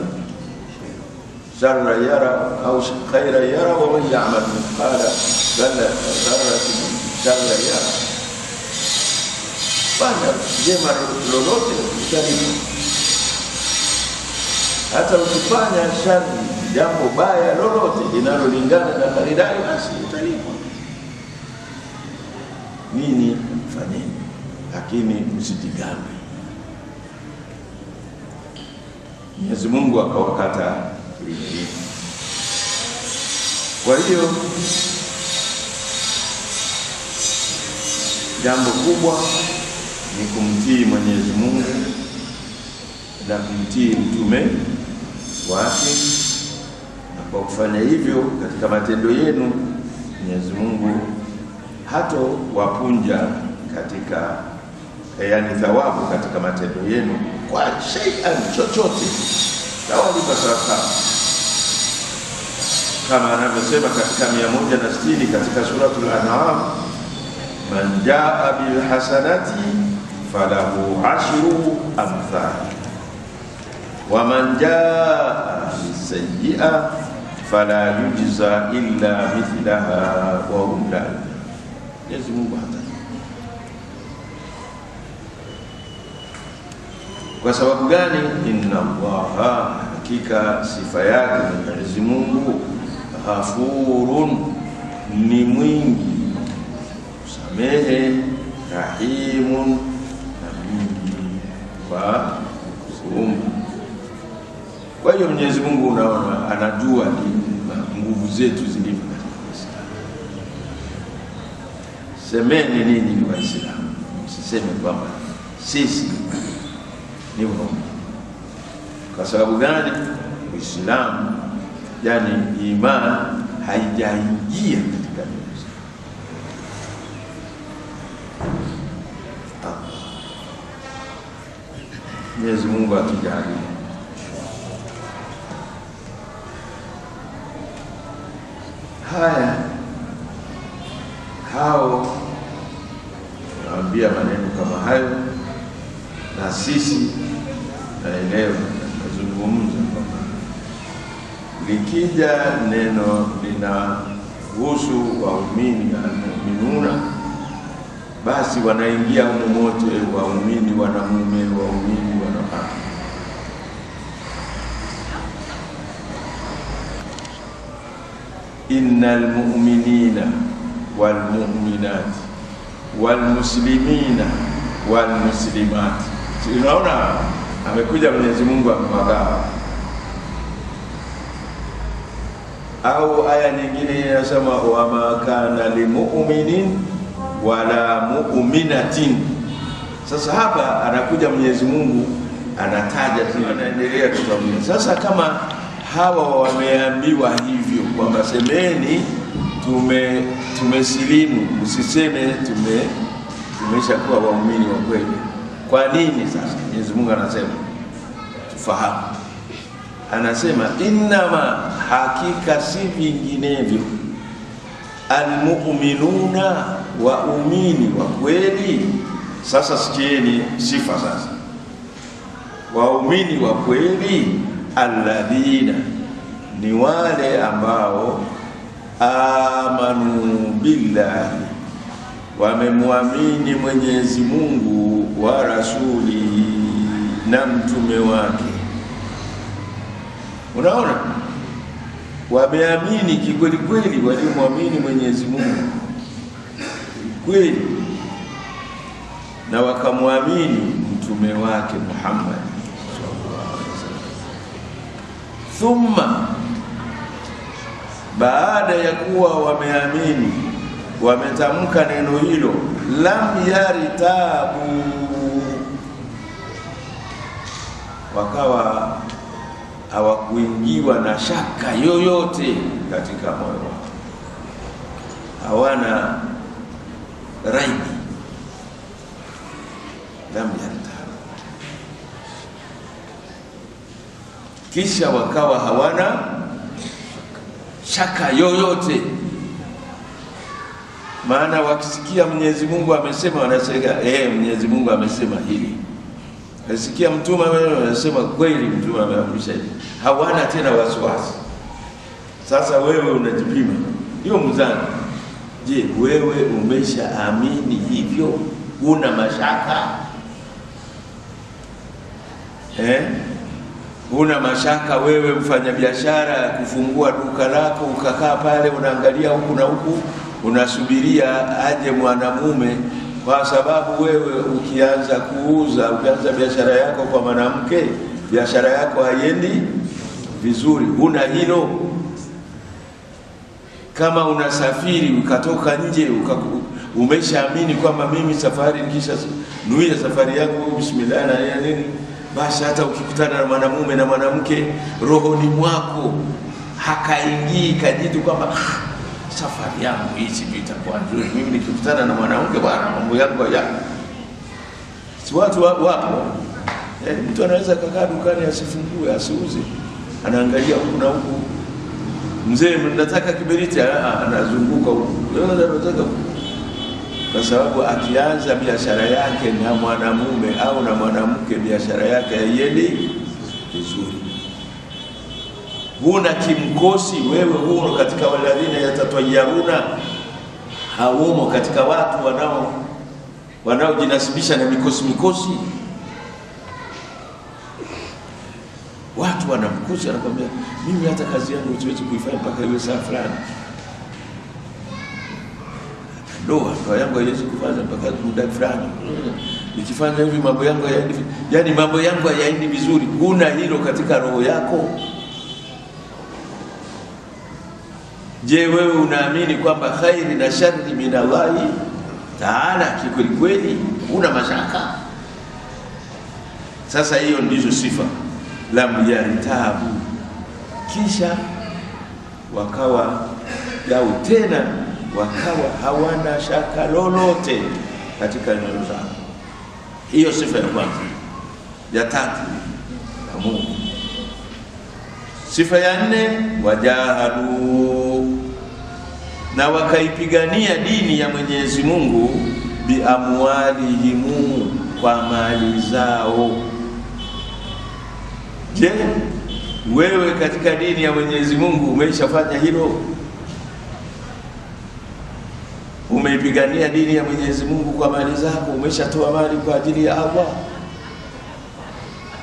شر يرى أو خير يرى ومن يعمل مثقال ذرة شر يرى. Fanya jema lolote utalipwa, hata ukifanya shari, jambo baya lolote linalolingana na karidai, basi utalipwa. Nini fanyeni, lakini msijigambe. Mwenyezi Mungu akawakata. Kwa hiyo jambo kubwa ni kumtii Mwenyezi Mungu na kumtii mtume wake, na kwa kufanya hivyo katika matendo yenu Mwenyezi Mungu hato wapunja katika yani thawabu katika matendo yenu kwa shay'an chochote, tawalipa sawa, kama anavyosema katika 160 katika suratul An'am, man jaa bil hasanati falahu ashru amthal wa man jaa bis sayyi'a fala yujza illa mithlaha wa hum la. Mwenyezi Mungu hata Kwa sababu gani? Inna Allaha, hakika sifa yake Mwenyezi Mungu, Ghafurun, ni mwingi kusamehe, Rahimun, na mwingi wa kuumba. Kwa hiyo Mwenyezi Mungu unaona anajua nguvu zetu zilivyo katika Uislamu. Semeni nini ni Waislamu, msiseme kwamba sisi ni waumini. Kwa sababu gani? Uislamu, yani imani haijaingia katika Uislamu. Mwenyezi Mungu akijalia. Haya, hao naambia maneno kama hayo, na sisi naelewa nazungumza kwamba likija neno linahusu waumini na mu'minuna, basi wanaingia humo mote, waumini wanamume, waumini wanawake. Innal mu'minina wal mu'minati wal muslimina wal muslimati. Unaona amekuja Mwenyezi Mungu amwagawa. Au aya nyingine inasema wa ma kana limu'minin wala mu'minatin. Sasa hapa anakuja Mwenyezi Mungu anataja tena, anaendelea kutabia. Sasa kama hawa wameambiwa hivyo kwamba semeni tumesilimu, usiseme tumeshakuwa waumini wa kweli. Kwa nini sasa Mwenyezi Mungu anasema tufahamu? Anasema innama, hakika si vinginevyo, almu'minuna, waumini wa kweli. Sasa sikieni sifa sasa. Waumini wa kweli alladhina, ni wale ambao amanu billahi, wamemwamini Mwenyezi Mungu, wa rasuli, na mtume wake. Unaona, wameamini kikweli kweli, walimwamini Mwenyezi Mungu kweli, na wakamwamini mtume wake Muhammad sallallahu alaihi wasallam. Thumma, baada ya kuwa wameamini, wametamka neno hilo, lam yaritabu, wakawa hawakuingiwa na shaka yoyote katika moyo wao, hawana raibi. Lam yaritabu, kisha wakawa hawana shaka yoyote. Maana wakisikia Mwenyezi Mungu amesema, wanasema Mwenyezi Mungu amesema hili. Wakisikia mtume wanasema kweli mtume ameamrisha hili. Hawana tena wasiwasi. Sasa wewe unajipima hiyo mzani. Je, wewe umeshaamini hivyo? Una mashaka? Una mashaka wewe mfanya biashara kufungua duka lako, ukakaa pale unaangalia huku na huku, unasubiria aje mwanamume, kwa sababu wewe ukianza kuuza, ukianza biashara yako kwa mwanamke, biashara yako haiendi vizuri. Una hilo? Kama unasafiri ukatoka nje, umeshaamini kwamba mimi safari, nikisha nuia safari yangu bismillah na nini, basi hata ukikutana na mwanamume na mwanamke, rohoni mwako hakaingii kajitu kwamba safari yangu hii sijui itakuwa nzuri, mimi nikikutana na mwanamke bwana mambo yangu ya. Si watu wapo, mtu anaweza kukaa dukani asifungue, asiuze, anaangalia huku na huku. Mzee, mnataka kiberiti, anazunguka huku, yeye anataka, kwa sababu akianza biashara yake na mwanamume au na mwanamke, biashara yake haiendi vizuri. Huna kimkosi wewe, huo katika waladhina yatatayaruna, haumo katika watu wanaojinasibisha na mikosi. Watu wanamkuza, anakuambia mimi hata kazi yangu siwezi kuifanya mpaka iwe saa fulani. Ndoa yangu haiwezi kufanya mpaka muda fulani. Nikifanya hivi mambo yangu hayaendi, yani mambo yangu hayaendi vizuri. Huna hilo katika roho yako? Je, wewe unaamini kwamba khairi na shari min Allah Taala kikweli kweli? Una mashaka? Sasa hiyo ndizo sifa lam yartabu, kisha wakawa yao tena, wakawa hawana shaka lolote katika nyoyo zao. Hiyo sifa ya kwanza. Ya tatu na Mungu. Sifa ya nne, wajahadu, na wakaipigania dini ya Mwenyezi Mungu biamwalihimu, kwa mali zao. Je, wewe katika dini ya Mwenyezi Mungu umeshafanya hilo? Umeipigania dini ya Mwenyezi Mungu kwa mali zako? Umeshatoa mali kwa ajili ya Allah?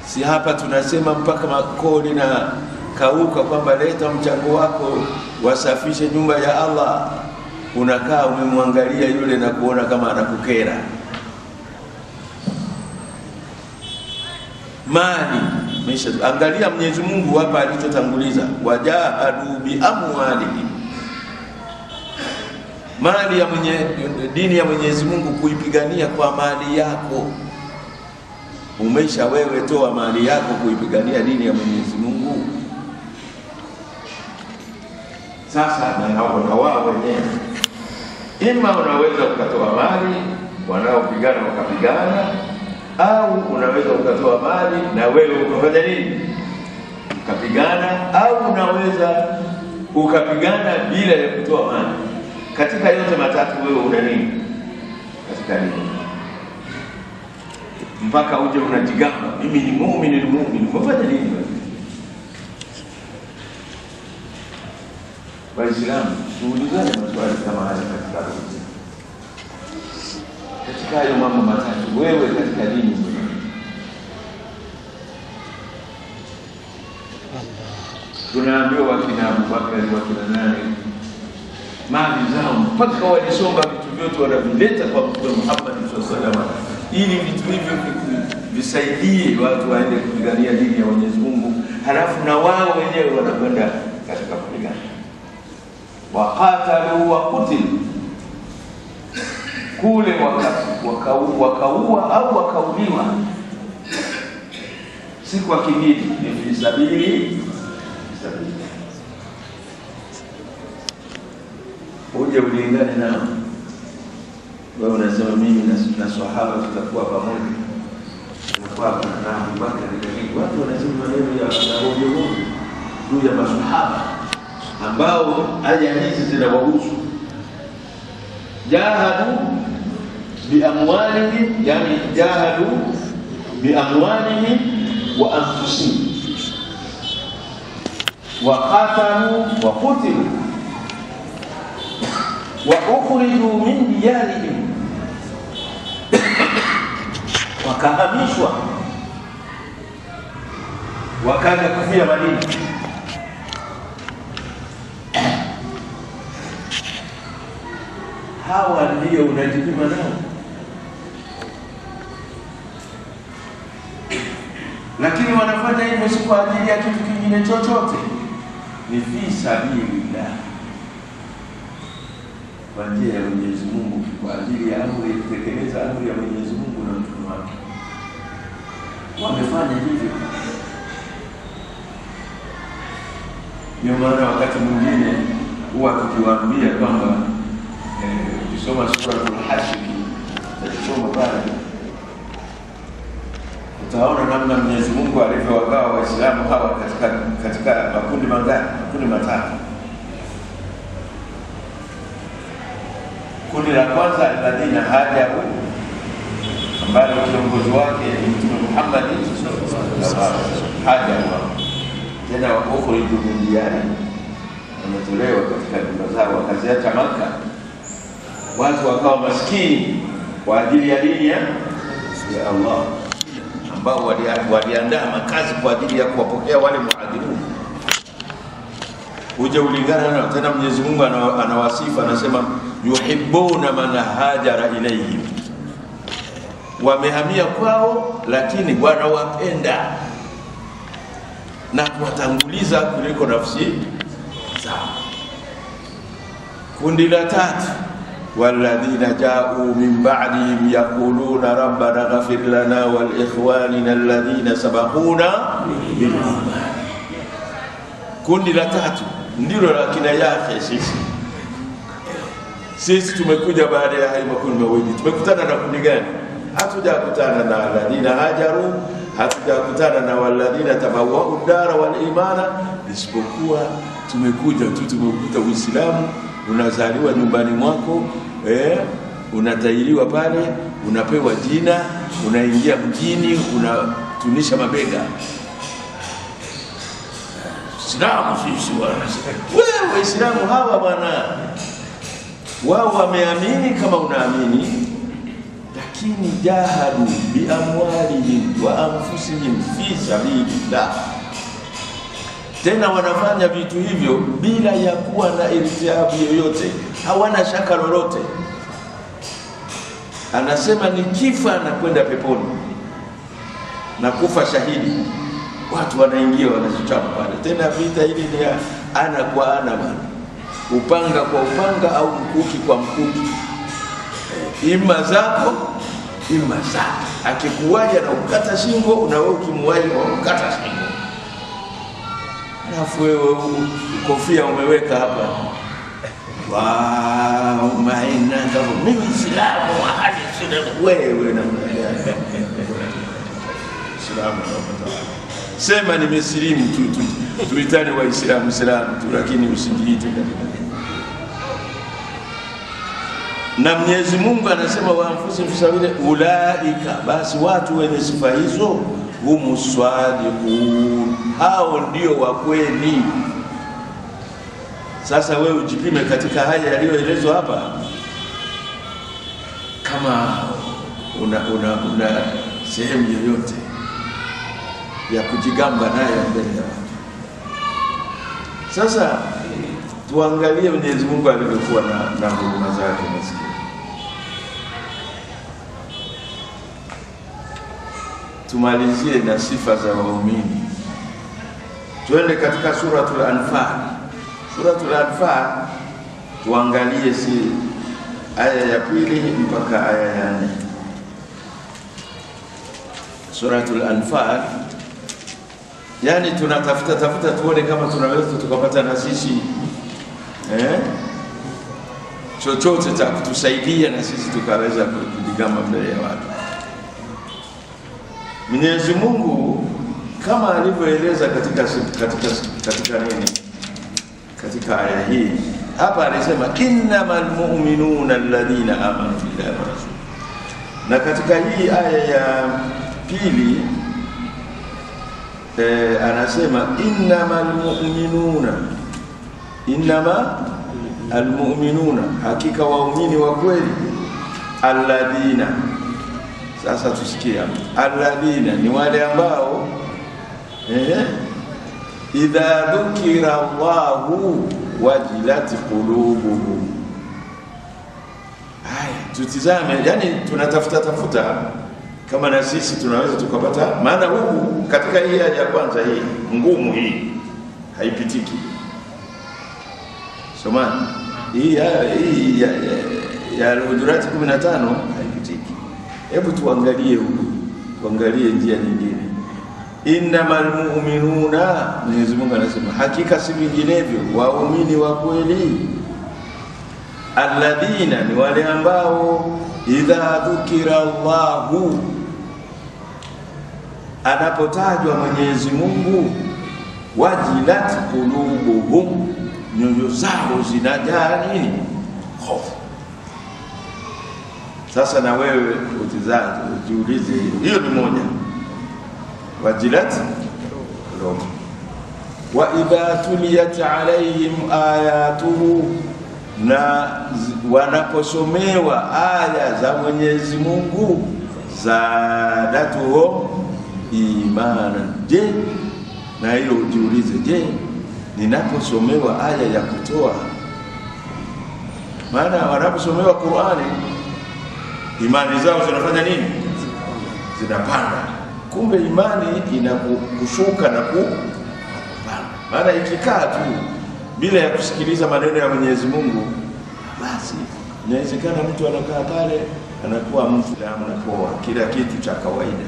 Si hapa tunasema mpaka makoli na kauka kwamba leta mchango wako wasafishe nyumba ya Allah. Unakaa umemwangalia yule na kuona kama anakukera. Mali angalia Mwenyezi Mungu hapa alichotanguliza, wajahadu bi amwalihim, mali ya dini ya Mwenyezi Mungu kuipigania kwa mali yako. Umesha wewe toa mali yako kuipigania dini ya Mwenyezi Mungu? Sasa na wao wenyewe, ima unaweza ukatoa mali wanaopigana wakapigana, au unaweza ukatoa mali na wewe ukafanya nini? Ukapigana, au unaweza ukapigana bila ya kutoa mali. Katika yote matatu wewe una nini katika dini? Mpaka uje unajigamba mimi ni muumini, umefanya nini wewe? Waislamu, tuulizane maswali kama haya katika hayo mambo matatu. Wewe katika dini tunaambiwa wakina Abubakari, wakina nani, mali zao mpaka walisomba vitu vyote wanavileta kwa Mtume Muhammad sallallahu alaihi wasallam, ili vitu hivyo visaidie watu waende kupigania dini ya Mwenyezi Mungu, halafu na wao wenyewe wanakwenda katika kupigana. Waqatalu wa qutilu, kule wakaua au wakauliwa, si kwa kingine, ni fisabili. Uje ulingane nao. Wewe unasema mimi na sahaba tutakuwa pamoja, tunakuwa na Abubakar, watu wanasema maneno ya roho juu ya masahaba ambao aya hizi zinawahusu. Jahadu biamwalihim, yani jahadu biamwalihim wa anfusihim, wa qatalu wa qutilu wa ukhriju min diyarihim, wakahamishwa wakaja kufia Madina. Hawa ndio unajipima nao, lakini wanafanya hivyo si kwa ajili ya kitu kingine chochote, ni fi sabilillah, kwa njia ya Mwenyezi Mungu, kwa ajili ya amri, kutekeleza amri ya Mwenyezi Mungu na mtume wake. Wamefanya hivyo. Ndio maana wakati mwingine huwa tukiwaambia kwamba ukisoma suratul Hashr, ukisoma pale utaona namna Mwenyezi Mungu alivyowagawa Waislamu hawa katika makundi mangapi? Makundi matatu. Kundi la kwanza alladhina hajaru, ambalo kiongozi wake ni Mtume Muhammad sallallahu alaihi wasallam. Hajaru tena wakukhriju min diyarihim, wametolewa katika nyumba zao, wakaziacha Makka. Watu wakawa maskini kwa ajili ya dini ya Allah, ambao waliandaa makazi kwa ajili ya kuwapokea wale muhajirun. Uje ulingana nao. Tena Mwenyezi Mungu anawasifu, anasema yuhibbuna man hajara ilayhim, wamehamia kwao lakini wanawapenda na kuwatanguliza kuliko nafsi zao. Kundi la tatu, walladhina ja'u min ba'dihim yaquluna rabbana ighfir lana wal ikhwanina alladhina sabaquna bil iman. Kundi la tatu ndilo la kina Yahya. Sisi tumekuja baada ya hayo makundi mawili. Tumekutana na kundi gani? Hatujakutana na alladhina hajaru, hatujakutana na walladhina tabawwa'u ad-dara wal imana, isipokuwa tumekuja tu tumekuta Uislamu. Unazaliwa nyumbani mwako, unatairiwa pale, unapewa jina, unaingia mjini, unatunisha mabega. Islamu sisi wewe Waislamu hawa bwana, wao wameamini kama unaamini, lakini jahadu bi amwalihim wa anfusihim fi sabilillah. Tena wanafanya vitu hivyo bila ya kuwa na irtiabu yoyote, hawana shaka lolote. Anasema nikifa na kwenda peponi na kufa shahidi. Watu wanaingia wanazichapa pale. Tena vita hili ni ana kwa ana bwana, upanga kwa upanga au mkuki kwa mkuki, ima zako ima zake. Akikuwaja na ukata shingo, na wewe ukimwaje ukata shingo. Alafu wewe kofia umeweka hapa, wow, maina kama mimi Islamu hadi sina wewe na Islamu. Sema nimesilimu tu, tuitane Waislamu Islamu tu, lakini usijiite na Mwenyezi Mungu anasema wa anfusi msawile ulaika, basi watu wenye sifa hizo humus sadiqun, hao ndio wa kweli. Sasa wewe ujipime katika haya yaliyoelezwa hapa, kama una sehemu yoyote ya kujigamba nayo mbele ya watu. Sasa tuangalie Mwenyezi Mungu alivyokuwa na huruma zake. Maskini, tumalizie na sifa za waumini. Tuende katika suratul Anfal. Suratul Anfal tuangalie aya ya 2 mpaka aya ya 4. Suratul Anfal, yani tunatafuta tuone kama tunaweza tukapata na sisi chochote cha kutusaidia na sisi tukaweza kujigamba mbele ya watu. Mwenyezi Mungu kama alivyoeleza katika nini, katika aya hii hapa alisema innamal mu'minuna alladhina amanu billahi wa rasul. Na katika hii aya ya 2 anasema innamal almu'minuna, hakika waumini wa kweli, alladhina. Sasa tusikia, alladhina ni wale ambao idha dhukira Allahu wajilat qulubuhum. Haya, tutizame, yani tunatafuta kama na sisi tunaweza tukapata. Maana huku katika hii aya ya kwanza hii ngumu, hii haipitiki. Somani hii ya Al-Hujurat 15 haipitiki. Hebu tuangalie huku, tuangalie njia nyingine. Innamal mu'minuna, Mwenyezi Mungu anasema hakika si vinginevyo waumini wa kweli, alladhina ni wale ambao idha dhukira Allahu, anapotajwa Mwenyezi Mungu, wajilat qulubuhum, nyoyo zao zinajaa nini? Hofu. Sasa na wewe utizame, ujiulize, hiyo ni moja, wajilat qulubuhum. Wa idha tuliyat alaihim ayatuhu, na wanaposomewa aya za Mwenyezi Mungu, zadatuhum imanan. Je, na hilo ujiulize, je, ninaposomewa aya ya kutoa, maana wanaposomewa Qur'ani imani zao zinafanya nini? Zinapanda. Kumbe imani inakushuka na kupanda. Maana ikikaa tu bila ya kusikiliza maneno ya Mwenyezi Mungu, basi inawezekana mtu anakaa pale anakuwa mtu anapoa kila kitu cha kawaida.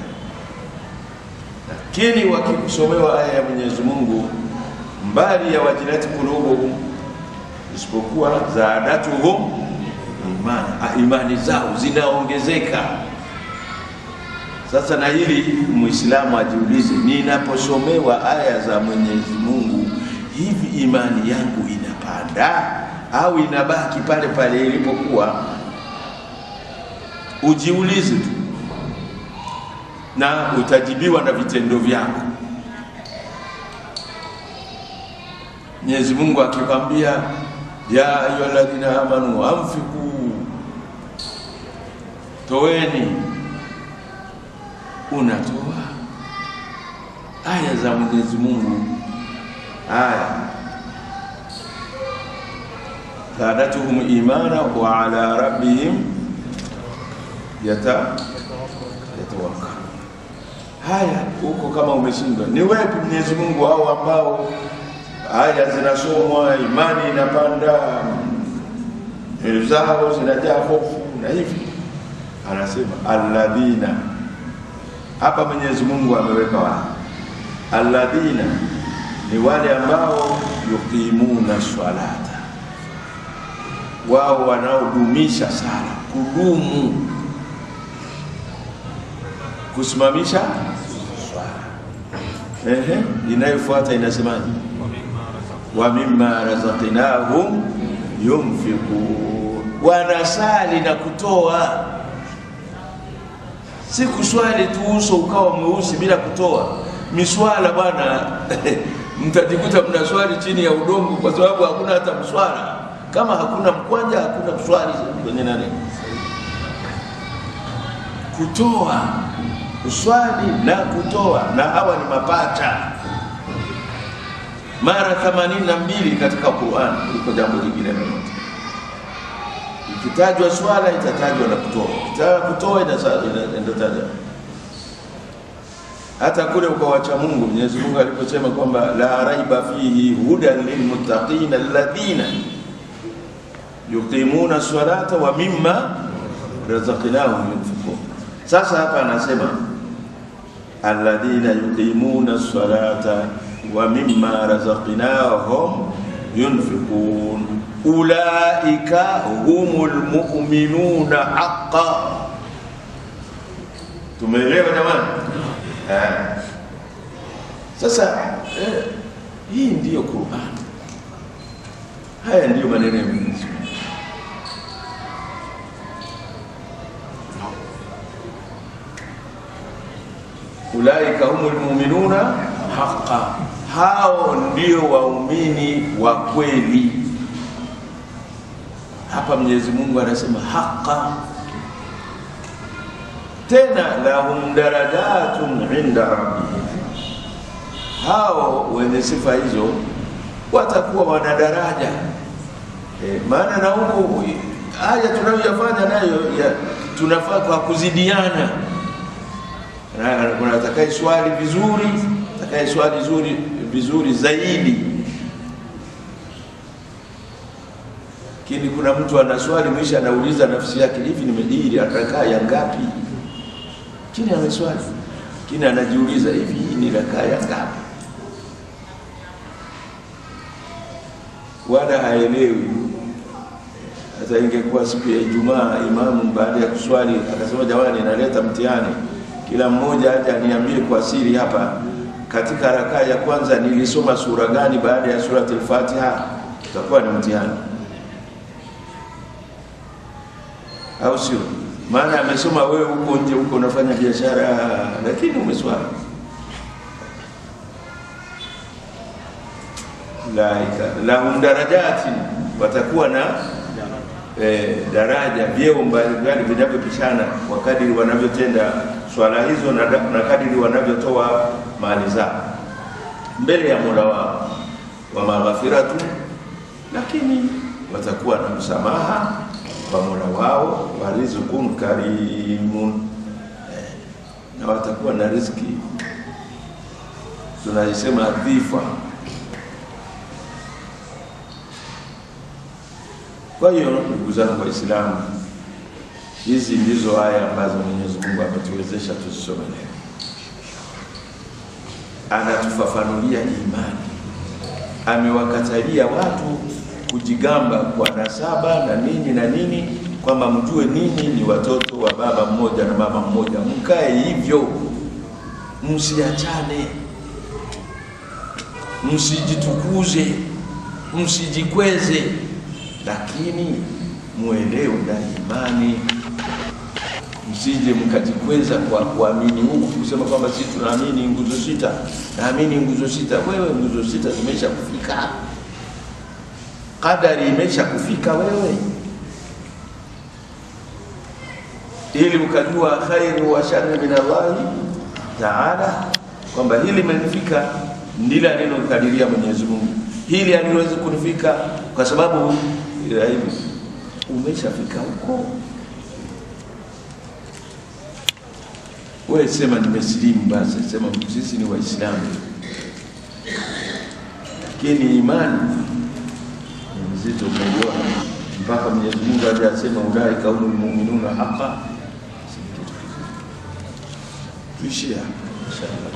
Lakini wakikusomewa aya ya Mwenyezi Mungu, mbali ya wajilati kulubuhum, isipokuwa zaadatuhum imani zao zinaongezeka. Sasa na hili Muislamu ajiulize, ninaposomewa aya za Mwenyezi Mungu, hivi imani yangu inapanda au inabaki pale pale ilipokuwa? Ujiulize tu na utajibiwa na vitendo vyako. Mwenyezi Mungu akikwambia ya ayyuhalladhina amanu anfiqu, toweni, unatoa. Aya za Mwenyezi Mungu, aya zadatuhum imana wa ala rabbihim yatawakkalun. Haya, huko kama umeshindwa, ni wapi Mwenyezi Mungu hao ambao aya zinasomwa imani inapanda, zao zinajaa hofu na hivi? Anasema alladhina. Hapa Mwenyezi Mungu ameweka wapi? Alladhina ni wale ambao yuqimuna swalata, wao wanaodumisha sala, kudumu, kusimamisha swala. Inayofuata inasemaje? Wa mimma razaqnahum yunfiqun, wanasali na kutoa. Si kuswali tu uso ukawa mweusi bila kutoa. Miswala bwana mtajikuta mnaswali chini ya udongo, kwa sababu hakuna hata mswala. Kama hakuna mkwanja, hakuna kuswali kwenye nani? Kutoa, uswali na kutoa, na hawa ni mapacha mara 82 katika Qur'an. Liko jambo lingine lolote, ikitajwa swala itatajwa na kutoa, ikitajwa kutoa inatajwa. Hata kule kwa wacha Mungu, Mwenyezi Mungu aliposema kwamba la raiba fihi hudan lilmuttaqina alladhina yuqimuna salata wa mimma razaqnahum yunfiqun. Sasa hapa anasema alladhina yuqimuna salata wa mimma razaqnahum yunfiqun ulaika humul mu'minuna haqqan. Tumeelewa jamani? Sasa hii ndiyo Qur'an. Haya ndiyo maneno ya Mwenyezi Mungu. Ulaika humul mu'minuna haqqan, hao ndio waumini wa kweli. Hapa Mwenyezi Mungu anasema haqqan, tena lahum darajatun inda rabbihim, hao wenye sifa hizo watakuwa wana daraja. Maana na huko haya tunayoyafanya nayo tunafaa kwa kuzidiana. Kuna atakaye swali vizuri, atakaye swali vizuri zaidi. Kini kuna mtu anaswali mwisho anauliza nafsi yake, hivi nimejiri rakaa ya ngapi? Kini ameswali, kini anajiuliza, hivi hii ni rakaa ya ngapi? Wala haelewi. Hata ingekuwa siku ya Ijumaa, imamu baada ya kuswali akasema, jamani naleta mtihani, kila mmoja aje aniambie kwa siri hapa, katika rakaa ya kwanza nilisoma sura gani baada ya surati al-Fatiha? Itakuwa ni mtihani, au sio? Maana amesoma wewe huko nje, huko unafanya biashara, lakini umeswali. Lahum darajati, watakuwa na daraja, vyeo mbalimbali vinavyopishana kwa kadiri wanavyotenda swala hizo na kadiri wanavyotoa mali zao mbele ya Mola wao, wa maghfiratu, lakini watakuwa na msamaha kwa Mola wao, wa rizqun karimun, na watakuwa na riziki tunasema dhifa. Kwa hiyo ndugu zangu Waislamu, hizi ndizo aya ambazo Mwenyezi Mungu ametuwezesha tusome leo. Anatufafanulia imani, amewakatalia watu kujigamba kwa nasaba na nini kwamba mjue nini ni watoto wa baba mmoja na mama mmoja, mkae hivyo, msiachane, msijitukuze, msijikweze, lakini muelewe na imani. Msije mkajikweza kwa kuamini huku kusema kwamba sisi tunaamini nguzo sita, naamini nguzo sita. Wewe nguzo sita zimesha kufika, kadari imesha kufika wewe, ili ukajua khairu wa sharri min Allah Taala, kwamba hili limenifika ndilo alilokadiria Mwenyezi Mungu, hili haliwezi kunifika kwa sababu hivi. Umeshafika huko, wewe sema nimesilimu, basi sema sisi ni Waislamu, lakini imani ni mzito mmoja, mpaka Mwenyezi Mungu aliyasema ulai kaumul mu'minuna haqqan. Tuishia inshallah.